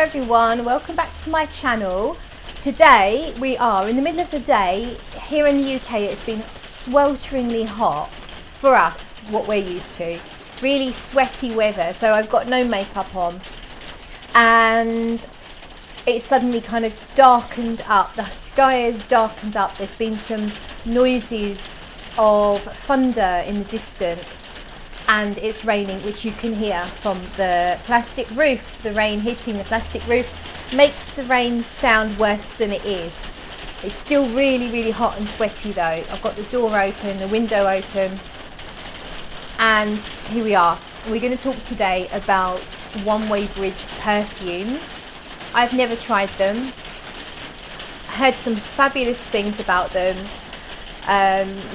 Hello everyone, welcome back to my channel. Today we are in the middle of the day. Here in the UK it's been swelteringly hot for us, what we're used to. Really sweaty weather, so I've got no makeup on and it's suddenly kind of darkened up. The sky is darkened up. There's been some noises of thunder in the distance and it's raining, which you can hear from the plastic roof. The rain hitting the plastic roof makes the rain sound worse than it is. It's still really hot and sweaty though. I've got the door open, the window open, and here we are. We're going to talk today about one-way bridge perfumes. I've never tried them. Heard some fabulous things about them,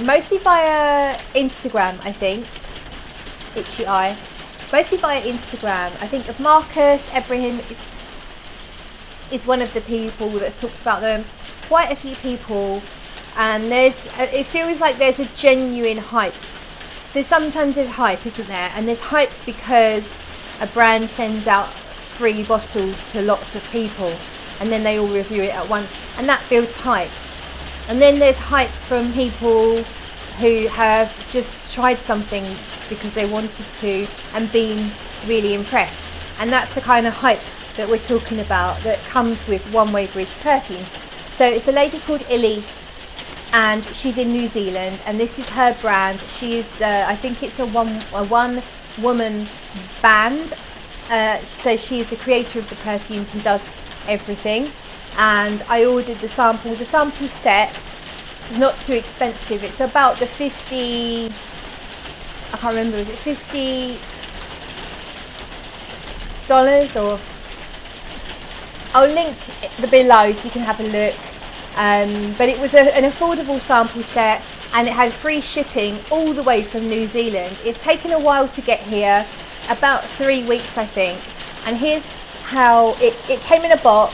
mostly via Instagram, I think. Itchy eye. Mostly via Instagram. I think of Marcus Ibrahim is one of the people that's talked about them. Quite a few people, and it feels like there's a genuine hype. So sometimes there's hype, isn't there? And there's hype because a brand sends out free bottles to lots of people and then they all review it at once, and that builds hype. And then there's hype from people who have just tried something because they wanted to and been really impressed, and that's the kind of hype that we're talking about that comes with one-way bridge perfumes. So it's a lady called Elise and she's in New Zealand, and this is her brand. She is I think it's a one woman band, so she is the creator of the perfumes and does everything. And I ordered the sample set is not too expensive. It's about the 50, I can't remember, is it $50 or I'll link the below so you can have a look. But it was an affordable sample set and it had free shipping all the way from New Zealand. It's taken a while to get here, about 3 weeks I think. And here's how it came in a box,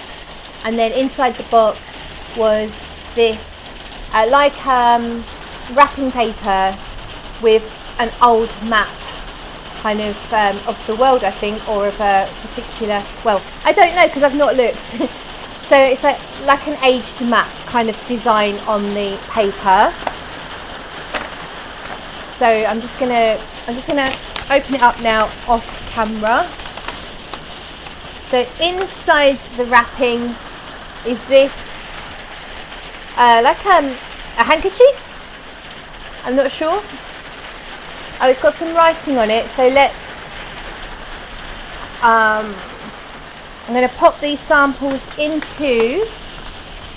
and then inside the box was this wrapping paper with an old map kind of the world, I think, or of a particular, well, I don't know because I've not looked. So it's like an aged map kind of design on the paper. So I'm just gonna open it up now off camera. So inside the wrapping is this like a handkerchief, I'm not sure. Oh, it's got some writing on it, so I'm going to pop these samples into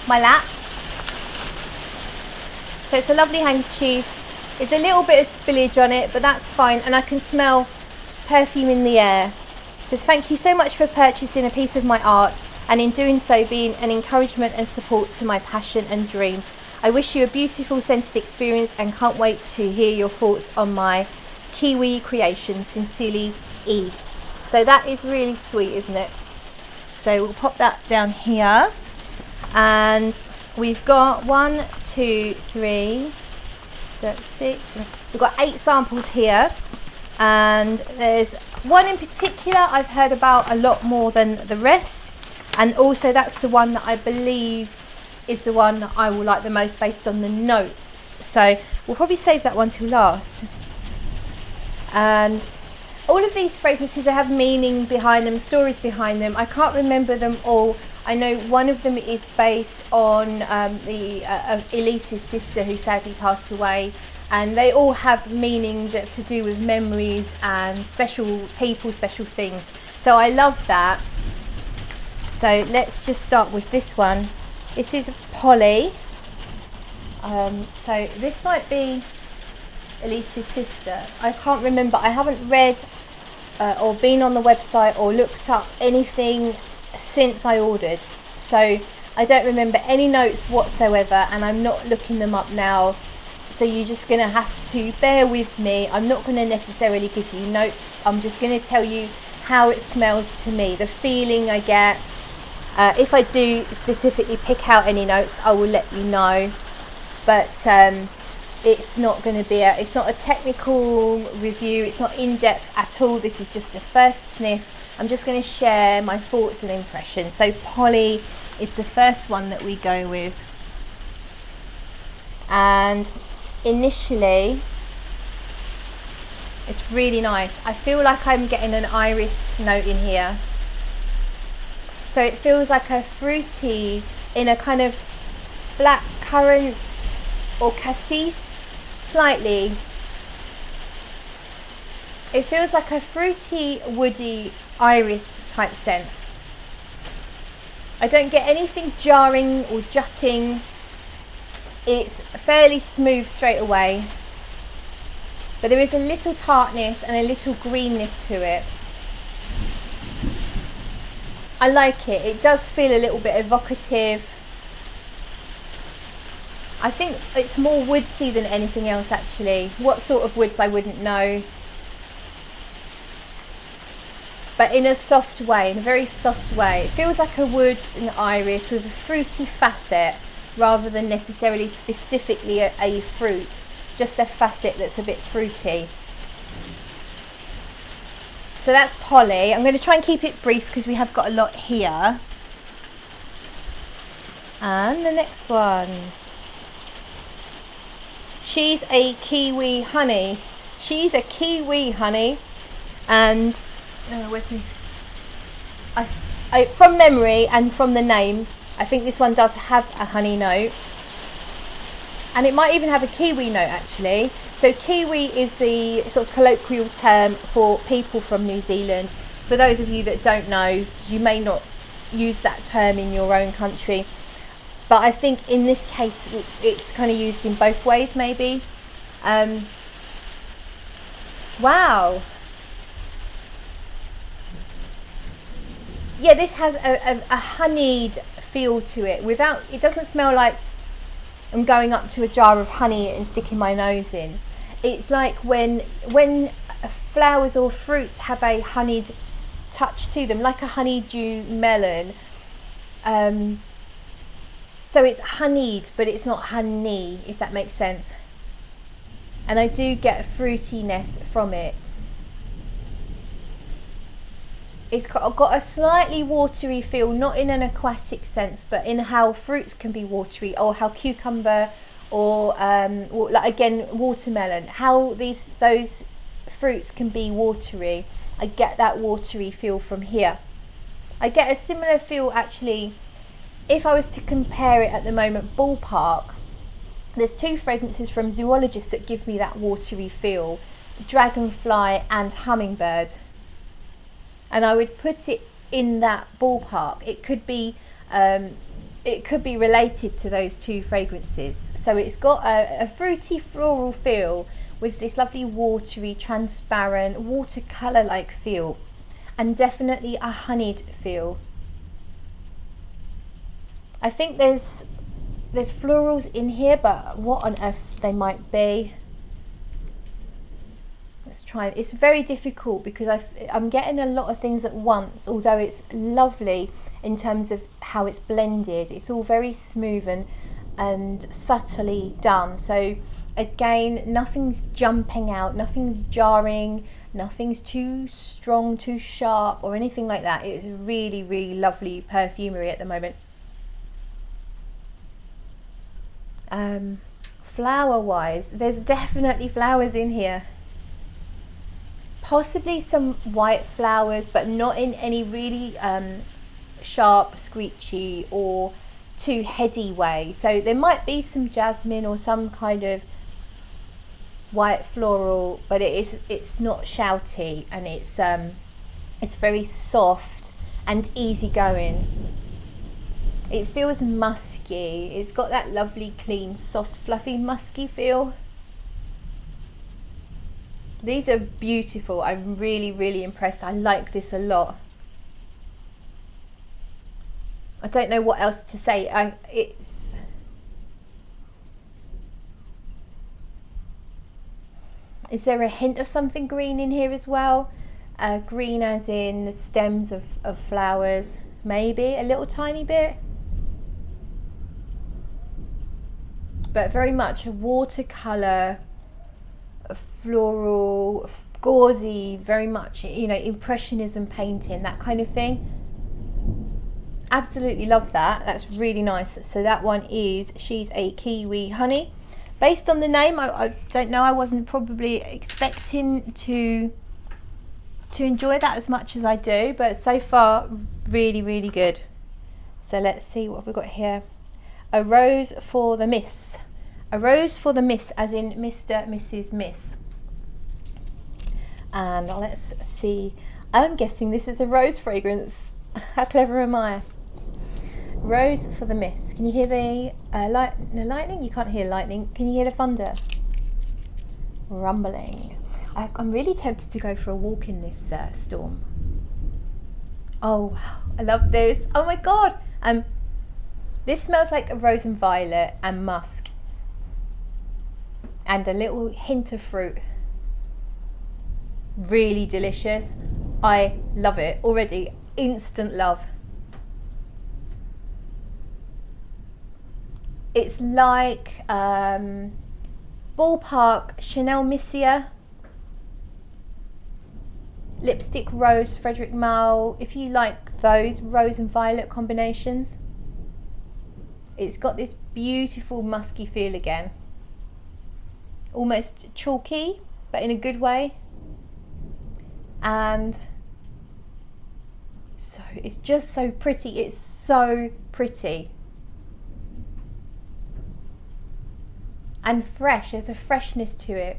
my lap. So it's a lovely handkerchief. It's a little bit of spillage on it, but that's fine, and I can smell perfume in the air. It says, thank you so much for purchasing a piece of my art, and in doing so being an encouragement and support to my passion and dream. I wish you a beautiful scented experience and can't wait to hear your thoughts on my Kiwi creation. Sincerely, E. So that is really sweet, isn't it? So we'll pop that down here, and we've got 1, 2, 3, 6. We've got 8 samples here, and there's one in particular I've heard about a lot more than the rest, and also that's the one that I believe is the one that I will like the most based on the notes. So we'll probably save that one till last. And all of these fragrances have meaning behind them, stories behind them. I can't remember them all. I know one of them is based on Elise's sister, who sadly passed away, and they all have meaning that to do with memories and special people, special things. So I love that. So let's just start with this one. This is Polly. So this might be Elise's sister. I can't remember. I haven't read or been on the website or looked up anything since I ordered. So I don't remember any notes whatsoever, and I'm not looking them up now. So you're just going to have to bear with me. I'm not going to necessarily give you notes. I'm just going to tell you how it smells to me, the feeling I get. If I do specifically pick out any notes, I will let you know. But it's not going to be it's not a technical review. It's not in depth at all. This is just a first sniff I'm just going to share my thoughts and impressions. So Polly is the first one that we go with, and initially it's really nice. I feel like I'm getting an iris note in here. So it feels like a fruity in a kind of black currant or cassis, slightly. It feels like a fruity, woody iris type scent. I don't get anything jarring or jutting. It's fairly smooth straight away. But there is a little tartness and a little greenness to it. I like it. It does feel a little bit evocative. I think it's more woodsy than anything else actually. What sort of woods I wouldn't know. But in a soft way, in a very soft way. It feels like a woods and iris with a fruity facet rather than necessarily specifically a fruit. Just a facet that's a bit fruity. So that's Polly. I'm going to try and keep it brief because we have got a lot here. And the next one. She's a kiwi honey. She's a kiwi honey. And where's me? From memory and from the name, I think this one does have a honey note. And it might even have a kiwi note actually. So kiwi is the sort of colloquial term for people from New Zealand. For those of you that don't know, you may not use that term in your own country. But I think in this case, it's kind of used in both ways maybe. Wow. Yeah, this has a honeyed feel to it. It doesn't smell like I'm going up to a jar of honey and sticking my nose in. It's like when flowers or fruits have a honeyed touch to them, like a honeydew melon. So it's honeyed, but it's not honey, if that makes sense. And I do get a fruitiness from it. It's got a slightly watery feel, not in an aquatic sense, but in how fruits can be watery, or how cucumber or like again watermelon, how those fruits can be watery. I get that watery feel from here. I get a similar feel actually, if I was to compare it at the moment, ballpark. There's two fragrances from Zoologist that give me that watery feel, dragonfly and hummingbird. And I would put it in that ballpark. It could be related to those two fragrances. So it's got a fruity floral feel with this lovely watery, transparent, watercolour-like feel, and definitely a honeyed feel. I think there's florals in here, but what on earth they might be. Let's try it. It's very difficult because I'm getting a lot of things at once, although it's lovely in terms of how it's blended. It's all very smooth and subtly done. So again, nothing's jumping out, nothing's jarring, nothing's too strong, too sharp or anything like that. It's really, really lovely perfumery at the moment. Flower wise, there's definitely flowers in here. Possibly some white flowers, but not in any really sharp, screechy or too heady way. So there might be some jasmine or some kind of white floral, but it's not shouty, and it's very soft and easygoing. It feels musky. It's got that lovely, clean, soft, fluffy, musky feel. These are beautiful. I'm really, really impressed. I like this a lot. I don't know what else to say. Is there a hint of something green in here as well? Green as in the stems of flowers. Maybe a little tiny bit. But very much a watercolour, a floral, gauzy, very much, you know, impressionism painting, that kind of thing. Absolutely love that. That's really nice. So that one is She's a Kiwi Honey. Based on the name, I don't know, I wasn't probably expecting to enjoy that as much as I do, but so far really, really good. So let's see what we've got here. A Rose for the Miss. A Rose for the Miss, as in Mr. Mrs. Miss. And let's see, I'm guessing this is a rose fragrance. How clever am I? Rose for the Miss. Can you hear the lightning? You can't hear lightning. Can you hear the thunder? Rumbling. I'm really tempted to go for a walk in this storm. Oh, I love this. Oh my God. This smells like a rose and violet and musk. And a little hint of fruit. Really delicious. I love it already. Instant love. It's like ballpark Chanel Missia, lipstick rose Frederic Malle. If you like those rose and violet combinations, it's got this beautiful musky feel again, almost chalky, but in a good way. And so it's just so pretty. It's so pretty and fresh. There's a freshness to it.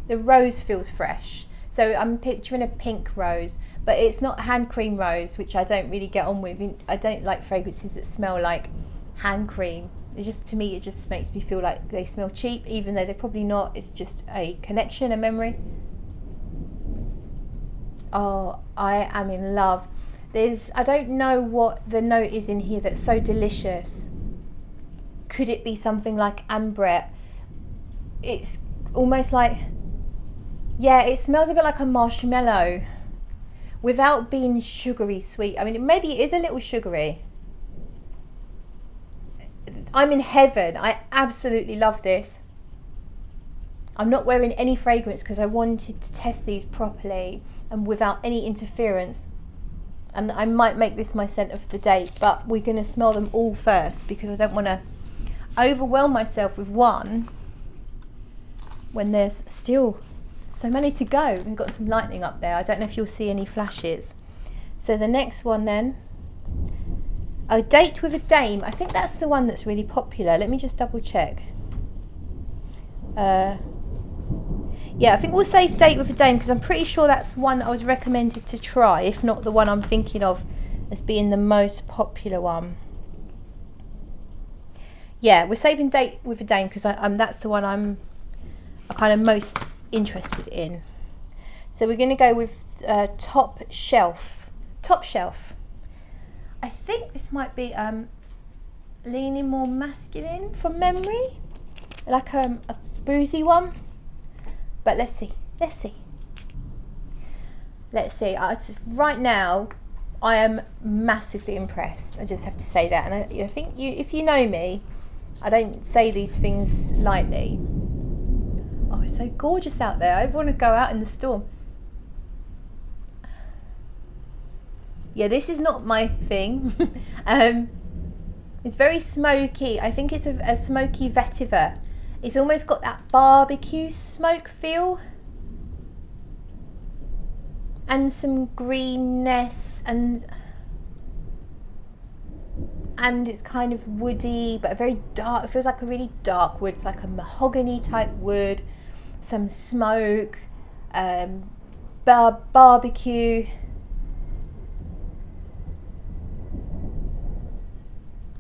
The rose feels fresh. So I'm picturing a pink rose, but it's not hand cream rose, which I don't really get on with. I don't like fragrances that smell like hand cream. It just, to me, it just makes me feel like they smell cheap, even though they're probably not. It's just a connection, a memory. Oh, I am in love. I don't know what the note is in here that's so delicious. Could it be something like ambre? It's almost like, yeah, it smells a bit like a marshmallow without being sugary sweet. I mean, maybe it is a little sugary. I'm in heaven. I absolutely love this. I'm not wearing any fragrance because I wanted to test these properly and without any interference. And I might make this my scent of the day, but we're going to smell them all first because I don't want to overwhelm myself with one when there's still so many to go. We've got some lightning up there. I don't know if you'll see any flashes. So the next one then, A Date with a Dame. I think that's the one that's really popular. Let me just double check. Yeah, I think we'll save Date with a Dame because I'm pretty sure that's one I was recommended to try, if not the one I'm thinking of as being the most popular one. Yeah, we're saving Date with a Dame because that's the one I'm kind of most interested in. So we're going to go with Top Shelf. Top Shelf. I think this might be leaning more masculine from memory, like a boozy one. But let's see. Right now, I am massively impressed. I just have to say that. And I think if you know me, I don't say these things lightly. Oh, it's so gorgeous out there. I want to go out in the storm. Yeah, this is not my thing. It's very smoky. I think it's a smoky vetiver. It's almost got that barbecue smoke feel. And some greenness and it's kind of woody, but a very dark, it feels like a really dark wood. It's like a mahogany type wood, some smoke, barbecue.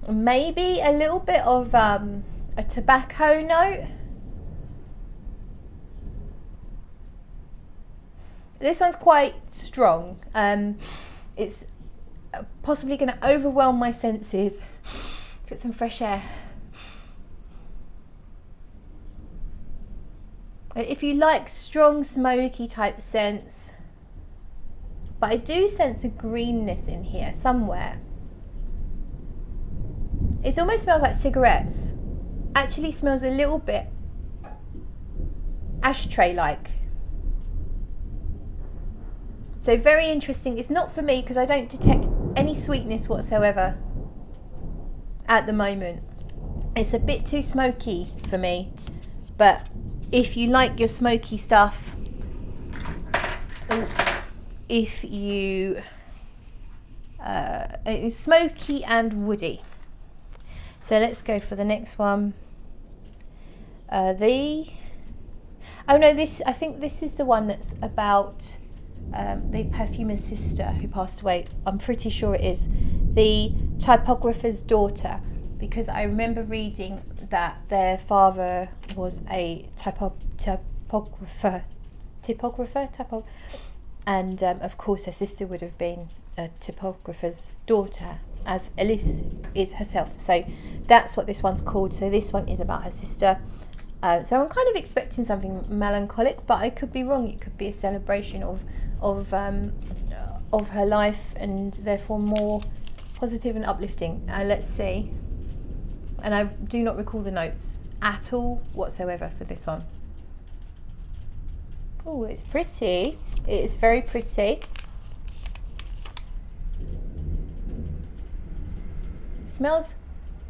Maybe a little bit of a tobacco note. This one's quite strong. It's possibly going to overwhelm my senses. Let's get some fresh air. If you like strong smoky type scents, but I do sense a greenness in here somewhere. It almost smells like cigarettes. Actually smells a little bit ashtray-like. So very interesting. It's not for me because I don't detect any sweetness whatsoever at the moment. It's a bit too smoky for me, but if you like your smoky stuff, if you it's smoky and woody. So let's go for the next one. I think this is the one that's about the perfumer's sister who passed away. I'm pretty sure it is the typographer's daughter, because I remember reading that their father was a typographer, and of course her sister would have been a typographer's daughter, as Elise is herself. So that's what this one's called. So this one is about her sister. So I'm kind of expecting something melancholic, but I could be wrong. It could be a celebration of her life, and therefore more positive and uplifting. Let's see. And I do not recall the notes at all whatsoever for this one. Oh, it's pretty. It is very pretty. It smells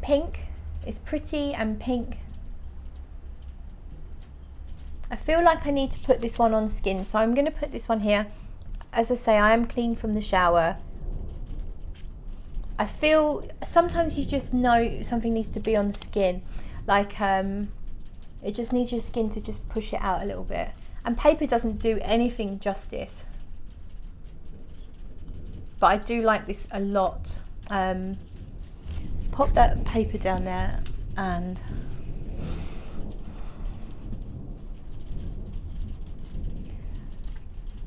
pink. It's pretty and pink. I feel like I need to put this one on skin, so I'm going to put this one here. As I say, I am clean from the shower. I feel sometimes you just know something needs to be on the skin, like it just needs your skin to just push it out a little bit, and paper doesn't do anything justice, but I do like this a lot. Pop that paper down there, and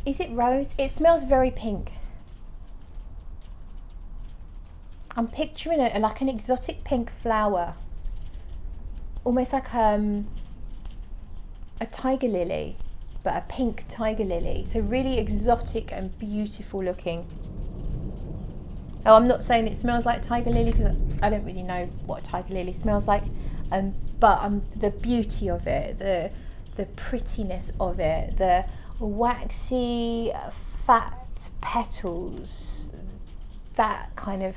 is it rose? It smells very pink. I'm picturing it like an exotic pink flower, almost like a tiger lily, but a pink tiger lily. So really exotic and beautiful looking. Oh, I'm not saying it smells like tiger lily because I don't really know what a tiger lily smells like, but the beauty of it, the prettiness of it, the waxy, fat petals, that kind of.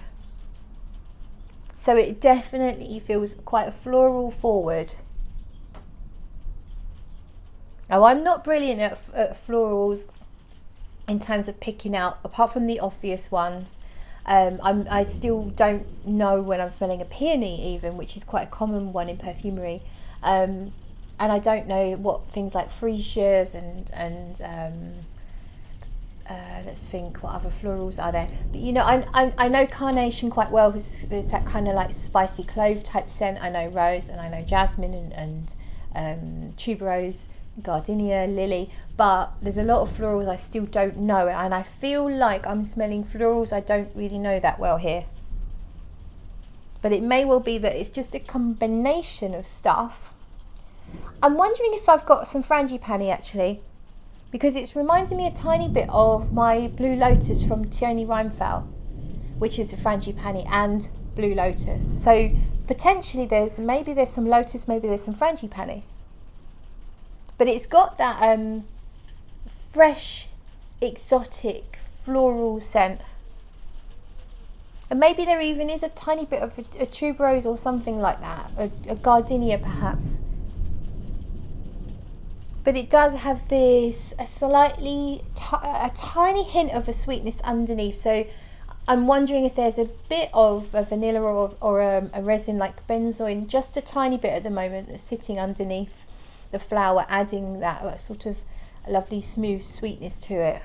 So it definitely feels quite floral forward. Oh, I'm not brilliant at florals in terms of picking out, apart from the obvious ones. I still don't know when I'm smelling a peony even, which is quite a common one in perfumery. And I don't know what things like freesias and let's think, what other florals are there? But you know, I know carnation quite well because it's that kind of like spicy clove type scent. I know rose, and I know jasmine and tuberose, gardenia, lily. But there's a lot of florals I still don't know, and I feel like I'm smelling florals I don't really know that well here. But it may well be that it's just a combination of stuff. I'm wondering if I've got some frangipani actually, because it's reminding me a tiny bit of my Blue Lotus from Teone Reinthal, which is the frangipani and Blue Lotus. So potentially there's some lotus, maybe there's some frangipani. But it's got that fresh, exotic, floral scent. And maybe there even is a tiny bit of a tuberose or something like that, a gardenia perhaps. But it does have this a tiny hint of a sweetness underneath. So I'm wondering if there's a bit of a vanilla or a resin like benzoin, just a tiny bit at the moment, that's sitting underneath the flower, adding that sort of lovely smooth sweetness to it.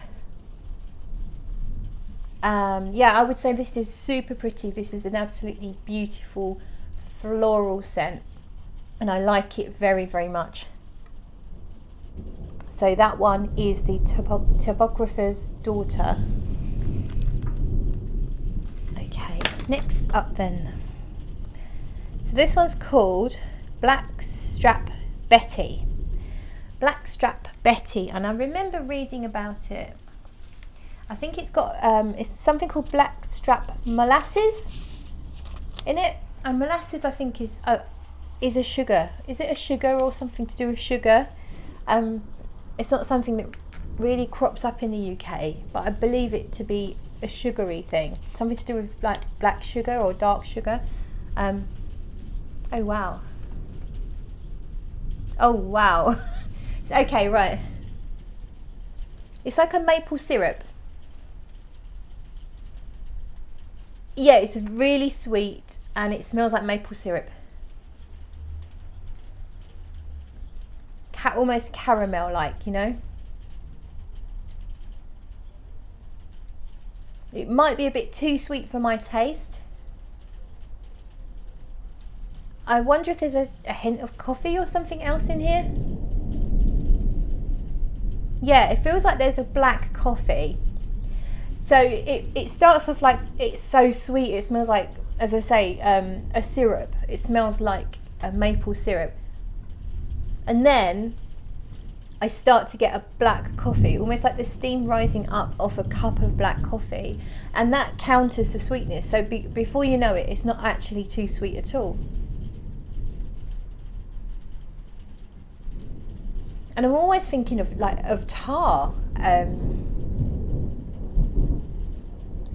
Yeah, I would say this is super pretty. This is an absolutely beautiful floral scent, and I like it very, very much. So that one is the typographer's daughter. Okay, next up then. So this one's called Blackstrap Betty. Blackstrap Betty, and I remember reading about it. I think it's got it's something called blackstrap molasses in it, and molasses I think is a sugar. Is it a sugar or something to do with sugar? It's not something that really crops up in the UK, but I believe it to be a sugary thing, something to do with like black sugar or dark sugar. Oh wow. Oh wow. Okay, right. It's like a maple syrup. Yeah, it's really sweet and it smells like maple syrup. Almost caramel like, you know. It might be a bit too sweet for my taste. I wonder if there's a hint of coffee or something else in here. Yeah, it feels like there's a black coffee. So it starts off like it's so sweet. It smells like, as I say, a syrup. It smells like a maple syrup. And then I start to get a black coffee, almost like the steam rising up off a cup of black coffee. And that counters the sweetness. So before you know it, it's not actually too sweet at all. And I'm always thinking of tar.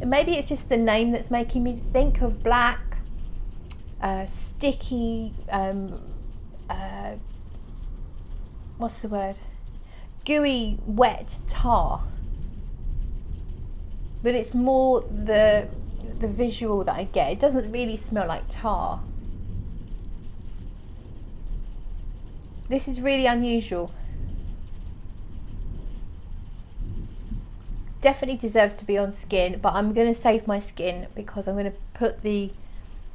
Maybe it's just the name that's making me think of black, sticky, what's the word? Gooey, wet tar. But it's more the visual that I get. It doesn't really smell like tar. This is really unusual. Definitely deserves to be on skin, but I'm going to save my skin because I'm going to put the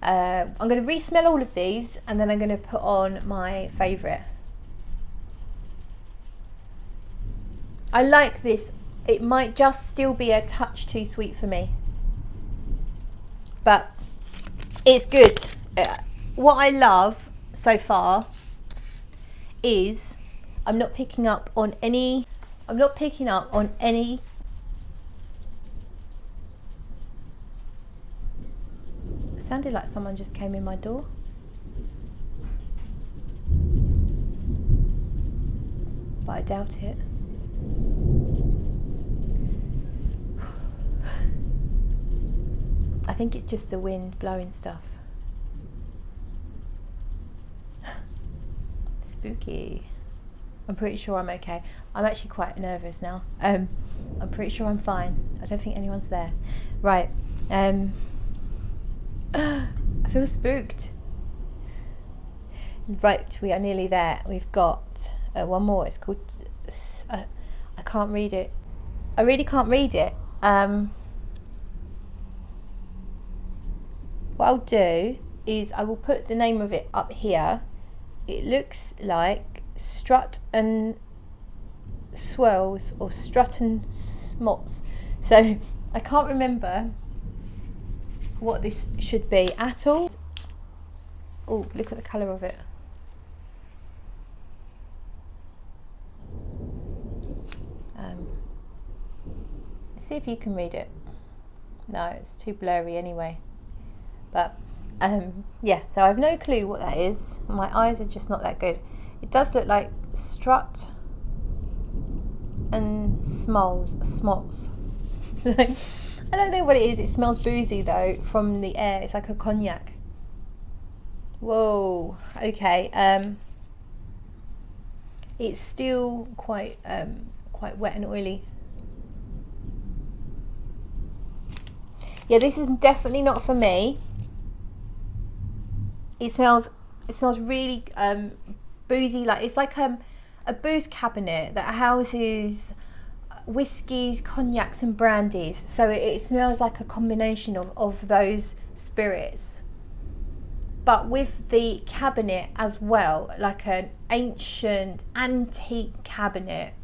I'm going to re-smell all of these and then I'm going to put on my favourite. I like this. It might just still be a touch too sweet for me, but it's good. What I love so far is I'm not picking up on any It sounded like someone just came in my door. But I doubt it. I think it's just the wind blowing stuff. Spooky. I'm pretty sure I'm okay. I'm actually quite nervous now. I'm pretty sure I'm fine. I don't think anyone's there. Right. I feel spooked. Right, we are nearly there. We've got one more. It's called I can't read it. I really can't read it. What I'll do is I will put the name of it up here. It looks like Strut and Swirls or Strut and Smots. So I can't remember what this should be at all. Oh, look at the colour of it. See if you can read it. No, it's too blurry anyway. But yeah, so I have no clue what that is. My eyes are just not that good. It does look like Strut and Smots. I don't know what it is. It smells boozy though from the air. It's like a cognac. Whoa. Okay. It's still quite wet and oily. Yeah, this is definitely not for me. It smells really boozy. Like it's like a booze cabinet that houses whiskies, cognacs and brandies. So it smells like a combination of those spirits, but with the cabinet as well, like an ancient antique cabinet.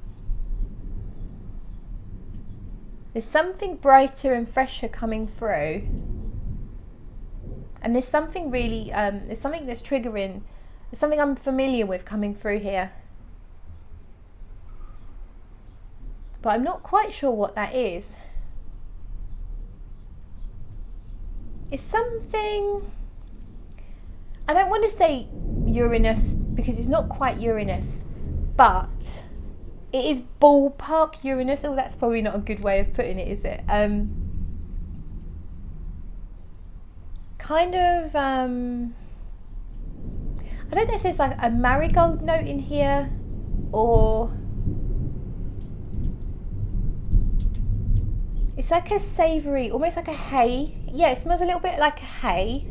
There's something brighter and fresher coming through, and there's something really there's something that's triggering, there's something I'm familiar with coming through here, but I'm not quite sure what that is. It's something, I don't want to say Uranus because it's not quite Uranus, but it is ballpark Uranus. Oh, that's probably not a good way of putting it, is it? Kind of, I don't know if there's like a marigold note in here, or it's like a savoury, almost like a hay. Yeah, it smells a little bit like a hay.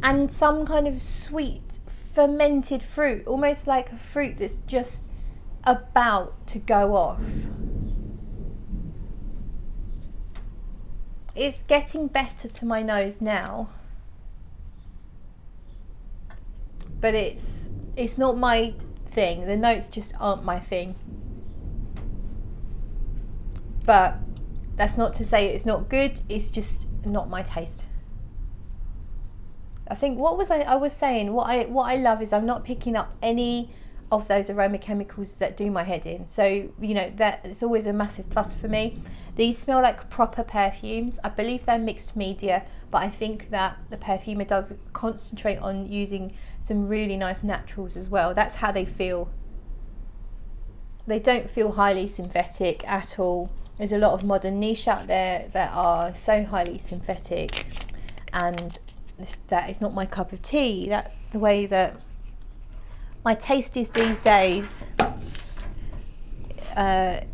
And some kind of sweet fermented fruit, almost like a fruit that's just about to go off. It's getting better to my nose now, but it's not my thing. The notes just aren't my thing. But that's not to say it's not good, it's just not my taste. I think what I was saying, what I love is I'm not picking up any of those aroma chemicals that do my head in. So, you know, that it's always a massive plus for me. These smell like proper perfumes. I believe they're mixed media, but I think that the perfumer does concentrate on using some really nice naturals as well. That's how they feel. They don't feel highly synthetic at all. There's a lot of modern niche out there that are so highly synthetic, and that is not my cup of tea. That the way that my taste is these days. I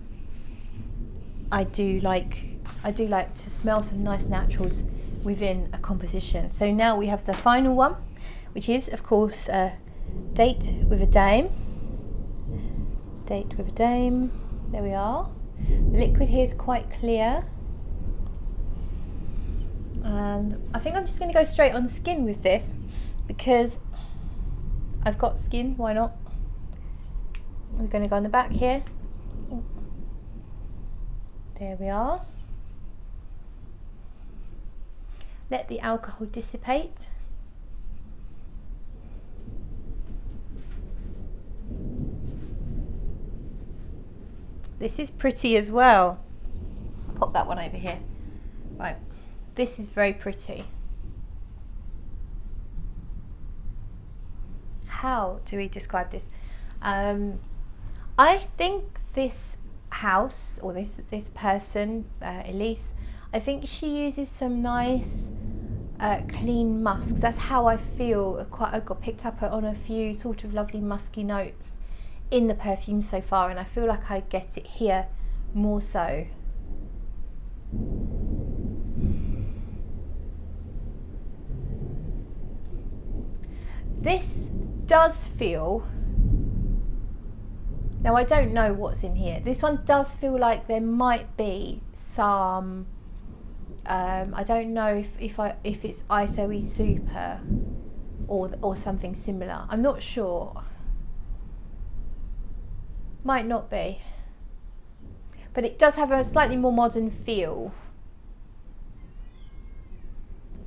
do like to smell some nice naturals within a composition. So now we have the final one, which is of course Date with a Dame. Date with a Dame. There we are. The liquid here is quite clear, and I think I'm just going to go straight on skin with this because I've got skin, why not? We're going to go on the back here. There we are. Let the alcohol dissipate. This is pretty as well. I'll pop that one over here. Right, this is very pretty. How do we describe this? I think this house, or this person, Elise, I think she uses some nice clean musks. That's how I feel. I got picked up on a few sort of lovely musky notes in the perfume so far, and I feel like I get it here more so. This does feel, now I don't know what's in here, this one does feel like there might be some I don't know if it's ISOE Super or something similar. I'm not sure. Might not be, but it does have a slightly more modern feel.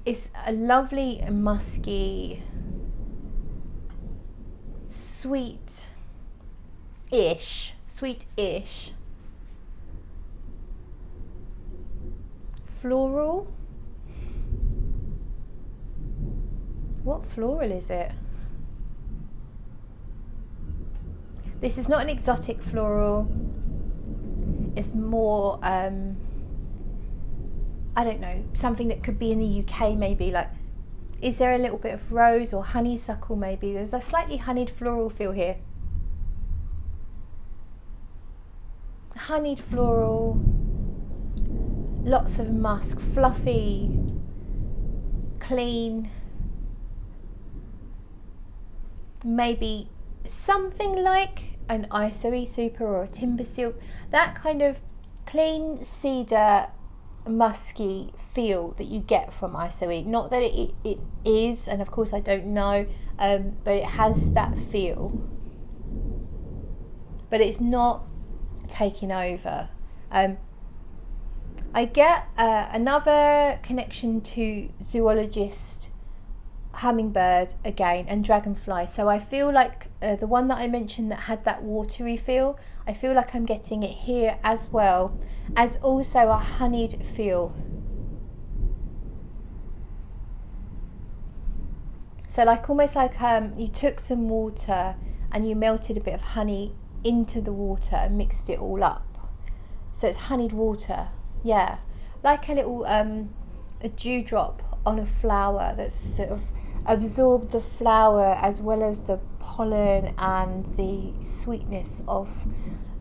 It's a lovely musky, sweet-ish floral. What floral is it? This is not an exotic floral. It's more, I don't know, something that could be in the UK maybe. Like, is there a little bit of rose or honeysuckle maybe? There's a slightly honeyed floral feel here. Honeyed floral, lots of musk, fluffy, clean, maybe something like an ISOE Super or a timbersilk, that kind of clean cedar musky feel that you get from ISOE. Not that it is, and of course I don't know, but it has that feel, but it's not taking over. I get another connection to Zoologist, hummingbird again, and dragonfly. So I feel like the one that I mentioned that had that watery feel, I feel like I'm getting it here as well as also a honeyed feel. So like almost like you took some water and you melted a bit of honey into the water and mixed it all up. So it's honeyed water, yeah, like a little a dewdrop on a flower that's sort of absorbed the flower as well as the pollen and the sweetness of,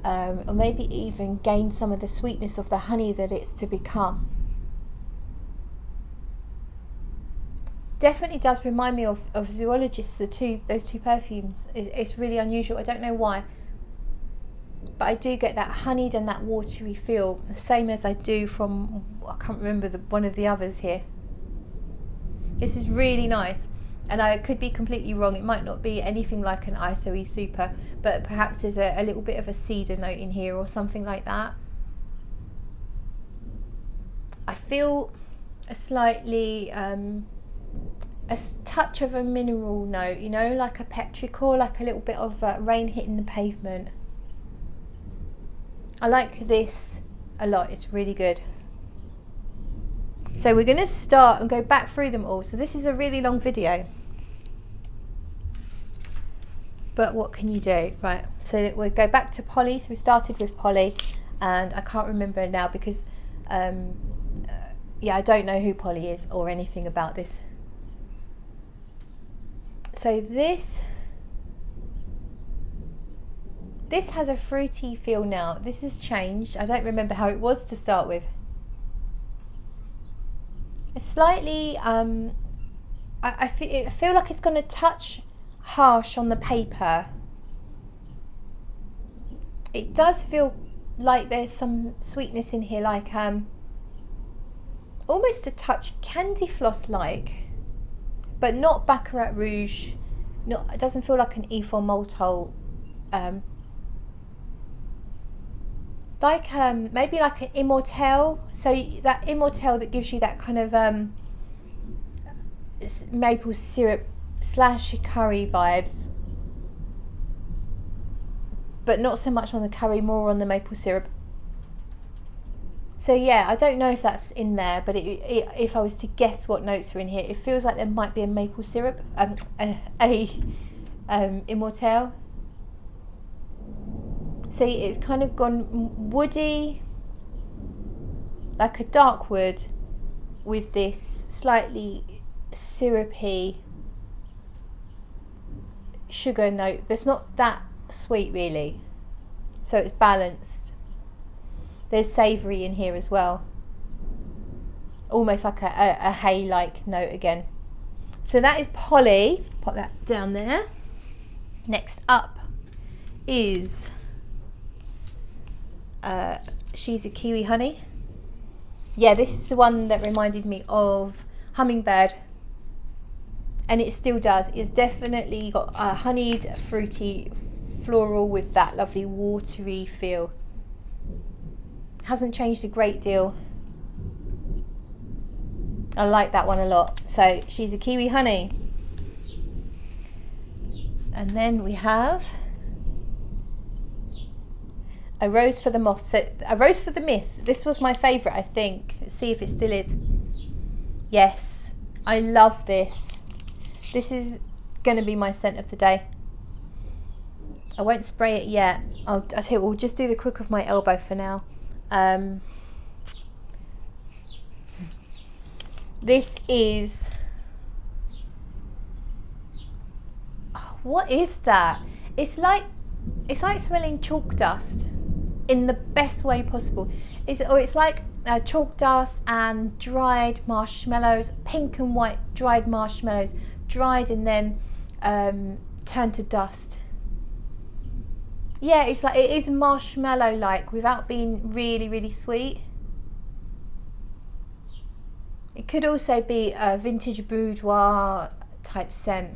or maybe even gain some of the sweetness of the honey that it's to become. Definitely does remind me of Zoologist, those two perfumes. It's really unusual. I don't know why, but I do get that honeyed and that watery feel, the same as I do from, I can't remember one of the others here. This is really nice, and I could be completely wrong. It might not be anything like an ISOE Super, but perhaps there's a little bit of a cedar note in here or something like that. I feel a slightly a touch of a mineral note, you know, like a petrichor, like a little bit of rain hitting the pavement. I like this a lot. It's really good. So we're going to start and go back through them all. So this is a really long video, but what can you do? Right, so we'll go back to Polly. So we started with Polly, and I can't remember now because yeah, I don't know who Polly is or anything about this. So this has a fruity feel now. This has changed. I don't remember how it was to start with. It's slightly, I feel like it's going to touch harsh on the paper. It does feel like there's some sweetness in here, like almost a touch candy floss like, but not Baccarat Rouge. It doesn't feel like an Ethyl Maltol. Like maybe like an Immortelle. So that Immortelle that gives you that kind of maple syrup / curry vibes, but not so much on the curry, more on the maple syrup. So yeah, I don't know if that's in there, but if I was to guess what notes are in here, it feels like there might be a maple syrup, Immortelle. See, it's kind of gone woody, like a dark wood, with this slightly syrupy sugar note that's not that sweet really, so it's balanced. There's savoury in here as well, almost like a hay-like note again. So that is Polly. Pop that down there. Next up is She's a Kiwi Honey. Yeah, this is the one that reminded me of Hummingbird, and it still does. It's definitely got a honeyed, fruity, floral with that lovely watery feel. Hasn't changed a great deal. I like that one a lot. So She's a Kiwi Honey. And then we have A Rose for the Moss. So A Rose for the Mist. This was my favourite, I think. Let's see if it still is. Yes, I love this. This is going to be my scent of the day. I won't spray it yet. I'll tell you, we'll just do the crook of my elbow for now. This is, what is that? It's like smelling chalk dust in the best way possible. It's like chalk dust and dried marshmallows, pink and white dried marshmallows, dried and then turned to dust. Yeah, it's like, it is marshmallow like without being really, really sweet. It could also be a vintage boudoir type scent.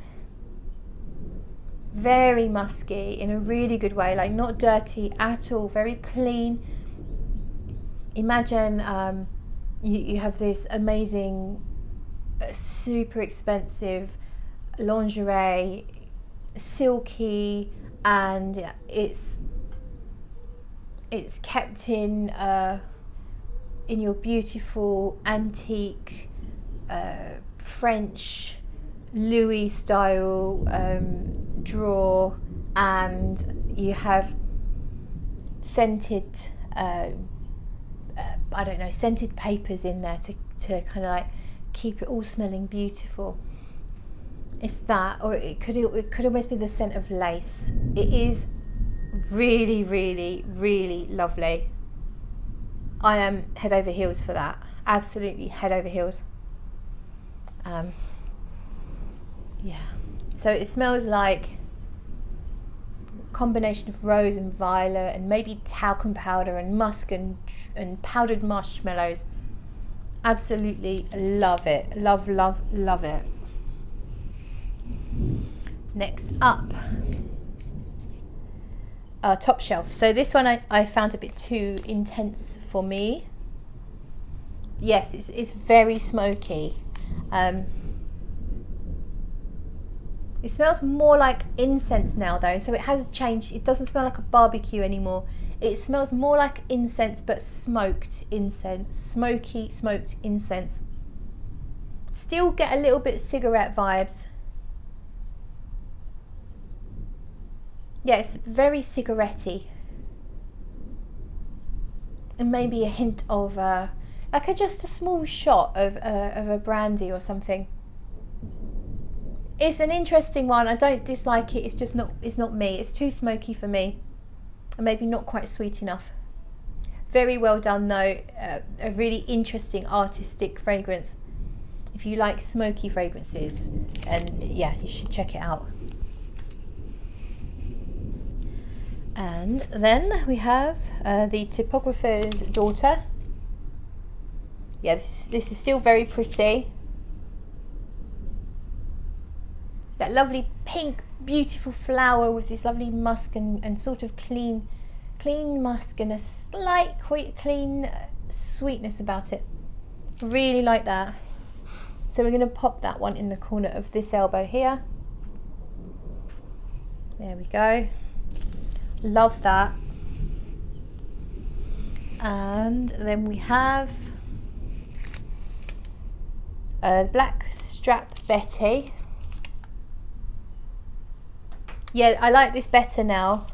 Very musky in a really good way, like not dirty at all, very clean. Imagine you have this amazing, super expensive lingerie, silky, and it's kept in your beautiful antique French Louis style drawer, and you have scented I don't know, scented papers in there to kind of like keep it all smelling beautiful. It's that, or it could almost be the scent of lace. It is really, really, really lovely. I am head over heels for that. Absolutely head over heels. Yeah. So it smells like a combination of rose and violet, and maybe talcum powder and musk and powdered marshmallows. Absolutely love it. Love, love, love it. Next up, top shelf. So this one I found a bit too intense for me. Yes, it's very smoky. It smells more like incense now though, so it has changed. It doesn't smell like a barbecue anymore. It smells more like incense, but smoked incense, smoky smoked incense. Still get a little bit cigarette vibes. Yeah, it's very cigarette-y. And maybe a hint of like just a small shot of a brandy or something. It's an interesting one. I don't dislike it. It's just not. It's not me. It's too smoky for me, and maybe not quite sweet enough. Very well done though. A really interesting artistic fragrance. If you like smoky fragrances, and yeah, you should check it out. And then we have the typographer's daughter. Yeah, this is still very pretty. That lovely pink, beautiful flower with this lovely musk and sort of clean musk and a slight clean sweetness about it. Really like that. So we're going to pop that one in the corner of this elbow here. There we go. Love that. And then we have Black Strap Betty. Yeah, I like this better now.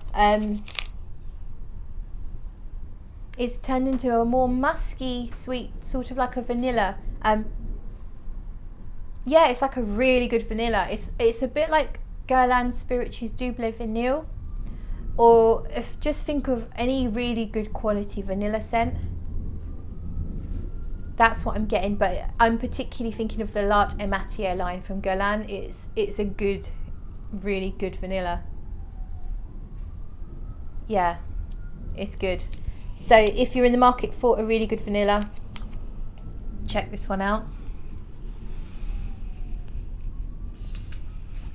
It's turned into a more musky, sweet, sort of like a vanilla. Yeah, it's like a really good vanilla. It's a bit like Guerlain Spiritueuse Double Vanille, or if just think of any really good quality vanilla scent. That's what I'm getting, but I'm particularly thinking of the L'Art Ematier line from Guerlain. It's a good, really good vanilla. Yeah, it's good. So if you're in the market for a really good vanilla, check this one out.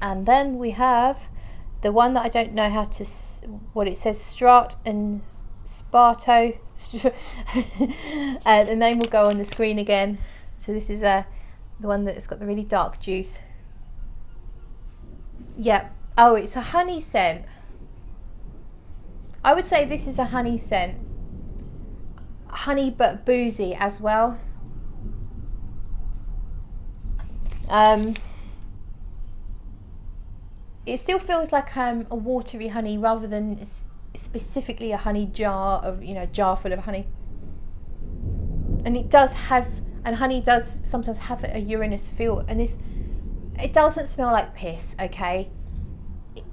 And then we have the one that I don't know how to, what it says, Strat and Sparto. The name will go on the screen again. So this is the one that's got the really dark juice. Yeah. Oh, it's a honey scent. I would say this is a honey scent. Honey but boozy as well. It still feels like a watery honey rather than specifically a honey jar of, jar full of honey. And it does have, and honey does sometimes have a urinous feel, and it doesn't smell like piss, okay?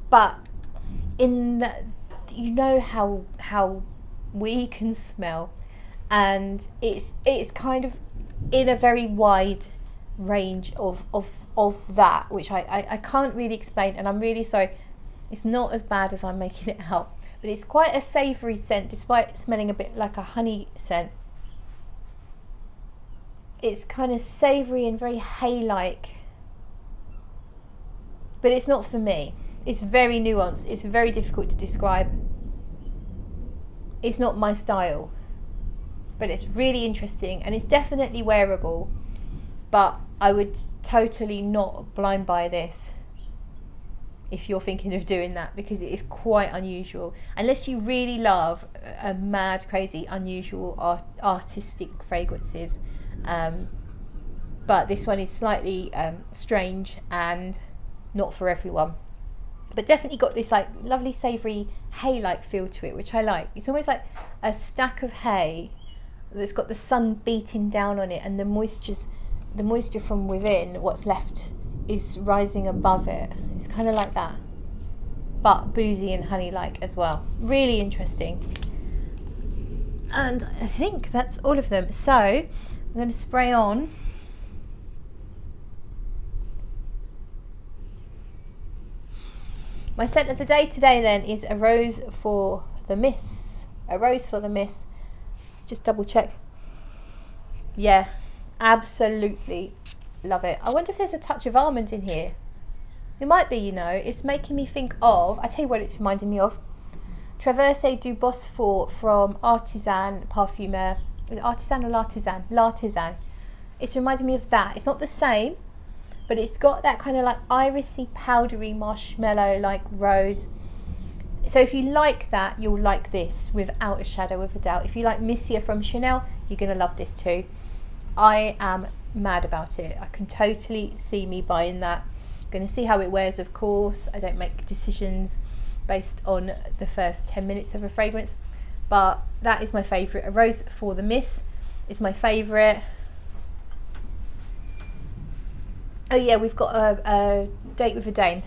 But how we can smell, and it's kind of in a very wide range of that, which I can't really explain, and I'm really sorry. It's not as bad as I'm making it out, but it's quite a savoury scent despite smelling a bit like a honey scent. It's kind of savoury and very hay-like, but it's not for me. It's very nuanced. It's very difficult to describe. It's not my style, but it's really interesting, and it's definitely wearable, but I would totally not blind buy this if you're thinking of doing that, because it is quite unusual, unless you really love a mad, crazy, unusual artistic fragrances. But this one is slightly strange and not for everyone. but definitely got this like lovely savoury hay-like feel to it, which I like. It's almost like a stack of hay that's got the sun beating down on it, and the moisture from within, what's left, is rising above it. It's kind of like that, but boozy and honey-like as well. Really interesting. And I think that's all of them. So I'm going to spray on. My scent of the day today then is a rose for the miss. A rose for the miss. Let's just double check. Yeah, absolutely love it. I wonder if there's a touch of almond in here. It might be, you know. It's making me think of, I tell you what it's reminding me of. Traverse du Bosphore from Artisan Parfumer. Artisan or L'Artisan? L'Artisan. It's reminding me of that. It's not the same, but it's got that kind of like irisy, powdery, marshmallow like rose. So if you like that, you'll like this without a shadow of a doubt. If you like Missia from Chanel, you're going to love this too. I am mad about it. I can totally see me buying that. Going to see how it wears, of course. I don't make decisions based on the first 10 minutes of a fragrance, but that is my favourite. A rose for the miss is my favourite. Oh yeah, we've got a date with a dame.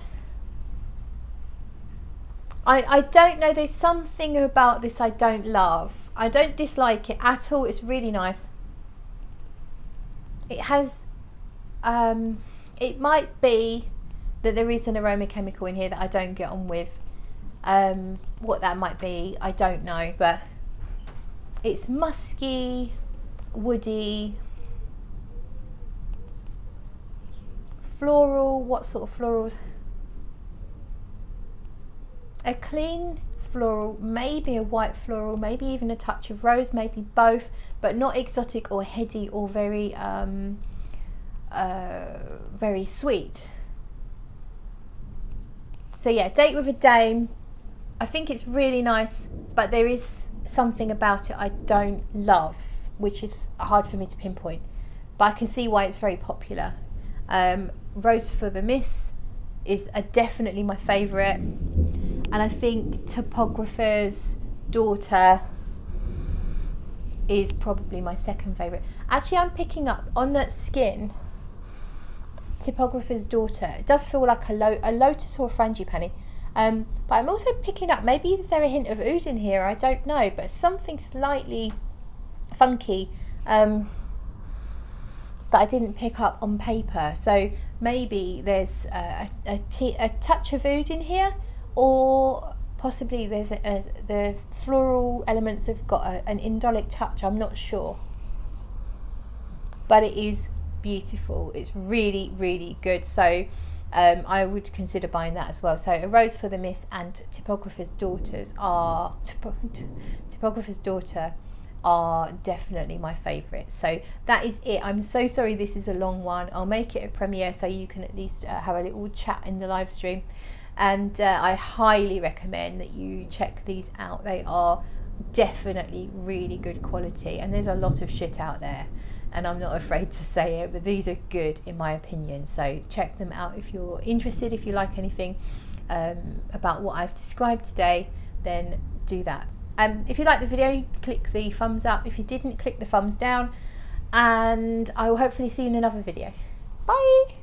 I don't know, there's something about this I don't love. I don't dislike it at all. It's really nice. It has it might be that there is an aroma chemical in here that I don't get on with. What that might be, I don't know, but it's musky, woody, floral. What sort of florals? A clean floral, maybe a white floral, maybe even a touch of rose, maybe both, but not exotic or heady or very very sweet. So yeah, date with a dame. I think it's really nice, but there is something about it I don't love, which is hard for me to pinpoint, but I can see why it's very popular. Rose for the Miss is definitely my favourite, and I think Typographer's Daughter is probably my second favourite. Actually, I'm picking up on that skin, Typographer's Daughter. It does feel like a lotus or a frangipani. But I'm also picking up, maybe is there a hint of oud in here? I don't know, but something slightly funky that I didn't pick up on paper. So maybe there's a touch of oud in here, or possibly there's the floral elements have got an indolic touch. I'm not sure, but it is beautiful. It's really, really good. So I would consider buying that as well. So a rose for the miss and Typographer's Daughter are definitely my favourite. So that is it. I'm so sorry this is a long one. I'll make it a premiere so you can at least have a little chat in the live stream, and I highly recommend that you check these out. They are definitely really good quality, and there's a lot of shit out there, and I'm not afraid to say it, but these are good in my opinion. So check them out if you're interested. If you like anything about what I've described today, then do that. If you like the video, click the thumbs up. If you didn't, click the thumbs down, and I will hopefully see you in another video. Bye.